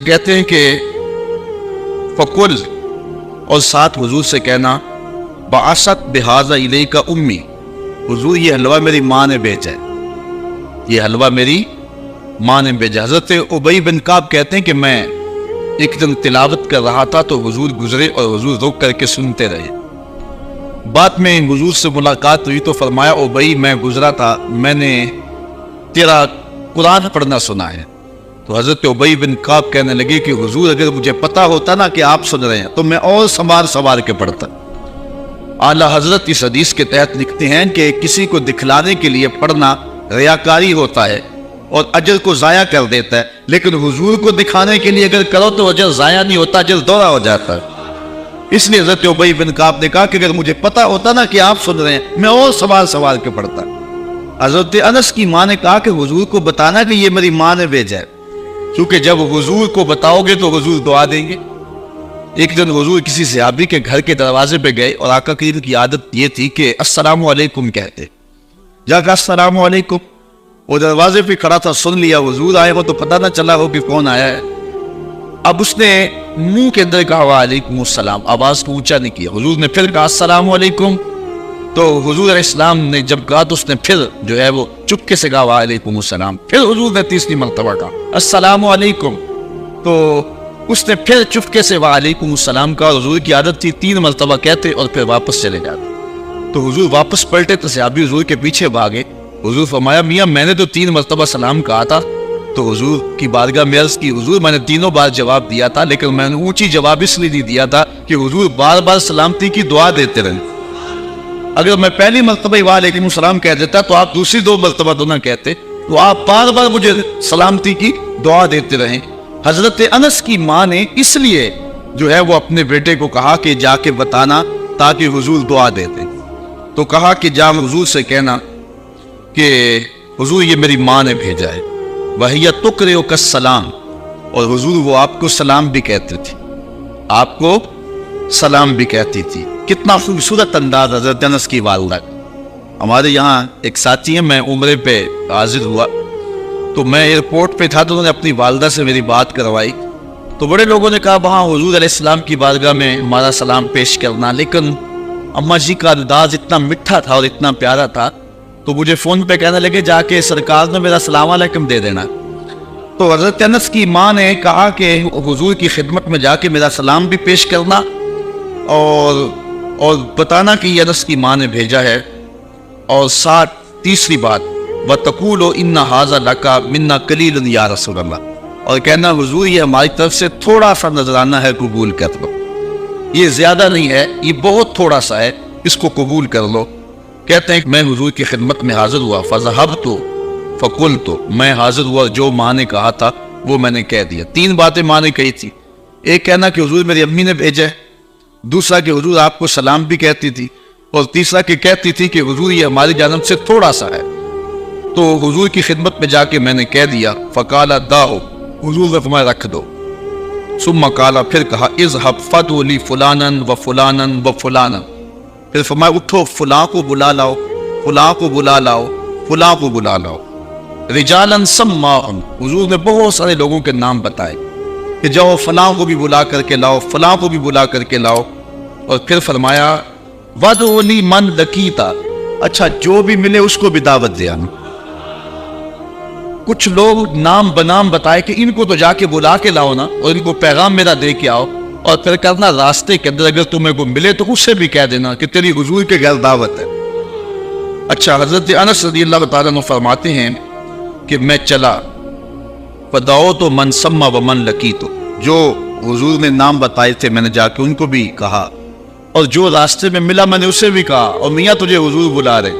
کہتے ہیں کہ فقل اور ساتھ حضور سے کہنا بعثت بہذا الیک امی، حضور یہ حلوہ میری ماں نے بھیجا ہے، یہ حلوہ میری ماں نے بھیجا۔ حضرت ابی بن کعب کہتے ہیں کہ میں ایک دن تلاوت کر رہا تھا تو حضور گزرے اور حضور رک کر کے سنتے رہے۔ بعد میں حضور سے ملاقات ہوئی تو فرمایا ابی میں گزرا تھا، میں نے تیرا قرآن پڑھنا سنا ہے۔ تو حضرت ابی بن کعب کہنے لگے کہ حضور اگر مجھے پتا ہوتا نا کہ آپ سن رہے ہیں تو میں اور سوار کے پڑھتا۔ اعلیٰ حضرت اس حدیث کے تحت لکھتے ہیں کہ کسی کو دکھلانے کے لیے پڑھنا ریاکاری ہوتا ہے اور اجر کو ضائع کر دیتا ہے، لیکن حضور کو دکھانے کے لیے اگر کرو تو اجر ضائع نہیں ہوتا، اجر دوہرا ہو جاتا ہے۔ اس لیے حضرت ابی بن کعب نے کہا کہ اگر مجھے پتا ہوتا نا کہ آپ سن رہے ہیں میں اور سوار کے پڑھتا۔ حضرت انس کی ماں نے کہا کہ حضور کو بتانا کہ یہ میری ماں نے بھیجا ہے، کیونکہ جب حضور کو بتاؤ گے تو حضور دعا دیں گے۔ ایک دن حضور کسی صحابی کے گھر کے دروازے پہ گئے اور آقا کریم کی عادت یہ تھی کہ السلام علیکم کہتے، جا کہا السلام علیکم، وہ دروازے پہ کھڑا تھا، سن لیا حضور آئے ہو تو پتہ نہ چلا ہو کہ کون آیا ہے۔ اب اس نے منہ کے اندر کہا وعلیکم السلام، آواز کو اونچا نہیں کیا۔ حضور نے پھر کہا السلام علیکم، تو حضور علیہ السلام نے جب کہا تو اس نے پھر جو ہے وہ چپکے سے کہا وعلیکم السلام۔ پھر حضور نے تیسری مرتبہ کہا السلام علیکم، تو اس نے پھر چپکے سے وعلیکم السلام کہا۔ حضور کی عادت تھی 3 مرتبہ کہتے اور پھر واپس چلے جاتے۔ تو حضور واپس پلٹے تو صحابی حضور کے پیچھے بھاگے۔ حضور فرمایا میاں میں نے تو 3 مرتبہ سلام کہا تھا۔ تو حضور کی بارگاہ میں عرض کی حضور میں نے تینوں بار جواب دیا تھا، لیکن میں نے اونچی جواب اس لیے نہیں دیا تھا کہ حضور بار بار سلامتی کی دعا دیتے رہے۔ اگر میں پہلی مرتبہ وعلیکم السلام کہہ دیتا تو آپ دوسری 2 مرتبہ تو نہ کہتے، تو آپ بار بار مجھے سلامتی کی دعا دیتے رہیں۔ حضرت انس کی ماں نے اس لیے جو ہے وہ اپنے بیٹے کو کہا کہ جا کے بتانا تاکہ حضور دعا دیتے، تو کہا کہ جا حضور سے کہنا کہ حضور یہ میری ماں نے بھیجا ہے، وَهِيَ تُقْرِئُكَ السَّلَامَ، اور حضور وہ آپ کو سلام بھی کہتے تھے، آپ کو سلام بھی کہتی تھی۔ کتنا خوبصورت انداز حضرت انس کی والدہ۔ ہمارے یہاں ایک ساتھی ہیں، میں عمرے پہ حاضر ہوا تو میں ایئرپورٹ پہ تھا تو انہوں نے اپنی والدہ سے میری بات کروائی، تو بڑے لوگوں نے کہا وہاں حضور علیہ السلام کی بارگاہ میں ہمارا سلام پیش کرنا، لیکن اماں جی کا انداز اتنا میٹھا تھا اور اتنا پیارا تھا تو مجھے فون پہ کہنے لگے جا کے سرکار نے میرا السلام علیکم دے دینا۔ تو حضرت انس کی ماں نے کہا کہ حضور کی خدمت میں جا کے میرا سلام بھی پیش کرنا اور بتانا کہ یہ انس کی ماں نے بھیجا ہے، اور ساتھ تیسری بات وَتَقُولُ إِنَّ هَذَا لَكَ مِنَّا قَلِيلٌ یا رسول اللہ، اور کہنا حضور یہ ہماری طرف سے تھوڑا سا نذرانہ ہے، قبول کر لو، یہ زیادہ نہیں ہے، یہ بہت تھوڑا سا ہے، اس کو قبول کر لو۔ کہتے ہیں کہ میں حضور کی خدمت میں حاضر ہوا، فَذَهَبْتُ فَقُلْتُ، میں حاضر ہوا، جو ماں نے کہا تھا وہ میں نے کہہ دیا۔ 3 باتیں ماں نے کہی تھی، ایک کہنا کہ حضور میری امی نے بھیجا ہے، دوسرا کہ حضور آپ کو سلام بھی کہتی تھی، اور تیسرا کہ کہتی تھی کہ حضور یہ ہماری جانب سے تھوڑا سا ہے۔ تو حضور کی خدمت میں جا کے میں نے کہہ دیا، فقال داؤ، حضور نے فرمایا رکھ دو، ثم قال، پھر کہا اذهب فدعو لی فلانا و فلانا و فلانا، پھر فرمایا اٹھو فلاں کو بلا لاؤ، فلاں کو بلا لاؤ، فلاں کو بلا لاؤ، رجالا سماهم، حضور نے بہت سارے لوگوں کے نام بتائے کہ جاؤ فلاں کو بھی بلا کر کے لاؤ، فلاں کو بھی بلا کر کے لاؤ، اور پھر فرمایا وَدْعُ لِي مَنْ لَقِيتَ، اچھا جو بھی ملے اس کو بھی دعوت دے آنا۔ کچھ لوگ نام بنام بتائے کہ ان کو تو جا کے بلا کے لاؤ نا، اور ان کو پیغام میرا دے کے آؤ، اور پھر کرنا راستے کے اندر اگر تمہیں کو ملے تو اس سے بھی کہہ دینا کہ تیری حضور کے گھر دعوت ہے۔ اچھا حضرت انس رضی اللہ تعالیٰ عنہ فرماتے ہیں کہ میں چلا، فَدَعَوْتُ مَنْ سَمَّ وَمَنْ لَقِيتُ، جو حضور نے نام بتائے تھے میں نے جا کے ان کو بھی کہا، اور جو راستے میں ملا میں نے اسے بھی کہا، اور میاں تجھے حضور بلا رہے،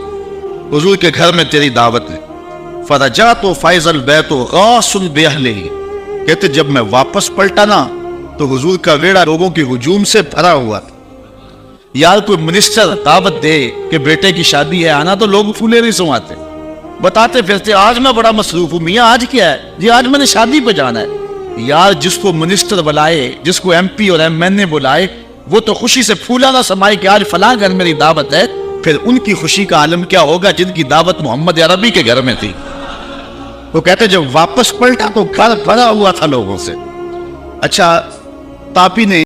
حضور کے گھر میں تیری دعوت ہے۔ فَرَجَعْتُ فَإِذَا الْبَيْتُ غَاصٌ بِأَهْلِهِ، کہتے جب میں واپس پلٹا نا تو حضور کا ویڑا لوگوں کی ہجوم سے بھرا ہوا تھا۔ یار کوئی منسٹر دعوت دے کہ بیٹے کی شادی ہے آنا تو لوگ پھولے نہیں سماتے، بتاتے پھرتے آج میں بڑا مصروف ہوں، میاں آج کیا ہے جی آج میں نے شادی پہ جانا ہے۔ یار جس کو منسٹر بلائے، جس کو MP اور MN بلائے، وہ تو خوشی سے پھولا نہ سمائے کہ آج فلاں گھر میری دعوت ہے، پھر ان کی خوشی کا عالم کیا ہوگا جن کی دعوت محمد عربی کے گھر میں تھی۔ وہ کہتے جب واپس پلٹا تو گھر بھرا ہوا تھا لوگوں سے، اچھا، تاپی نے